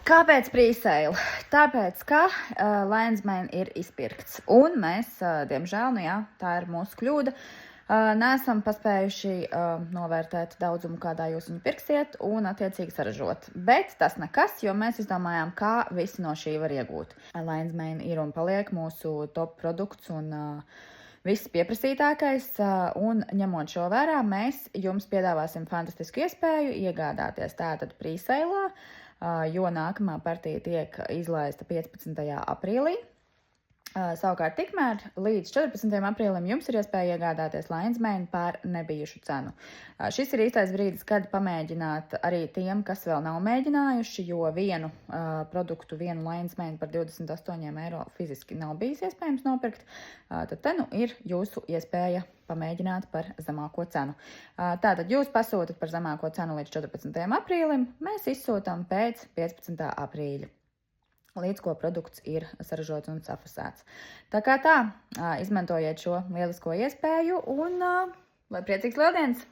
Kāpēc pre-sale? Tāpēc, ka Lion's Mane ir izpirkts. Un mēs, diemžēl, tā ir mūsu kļūda, neesam paspējuši novērtēt daudzumu, kādā jūs viņu pirksiet un attiecīgi saražot. Bet tas nekas, jo mēs izdomājām, kā visi no šī var iegūt. Lion's Mane ir un paliek mūsu top produkts un viss pieprasītākais, un ņemot šo vērā, mēs jums piedāvāsim fantastisku iespēju iegādāties tātad pre-sale'ā, jo nākamā partija tiek izlaista 15. aprīlī. Savukārt tikmēr līdz 14. aprīlim jums ir iespēja iegādāties Lion's Mane par nebijušu cenu. Šis ir īstais brīdis, kad pamēģināt arī tiem, kas vēl nav mēģinājuši, jo vienu produktu, vienu Lion's Mane par 28 eiro fiziski nav bijis iespējams nopirkt. Tad te ir jūsu iespēja pamēģināt par zemāko cenu. Tātad jūs pasūtat par zemāko cenu līdz 14. aprīlim, mēs izsūtām pēc 15. aprīļa. Līdz ko produkts ir saražots un safasēts. Tā kā izmantojiet šo lielisko iespēju un lai priecīgs Lieldienas!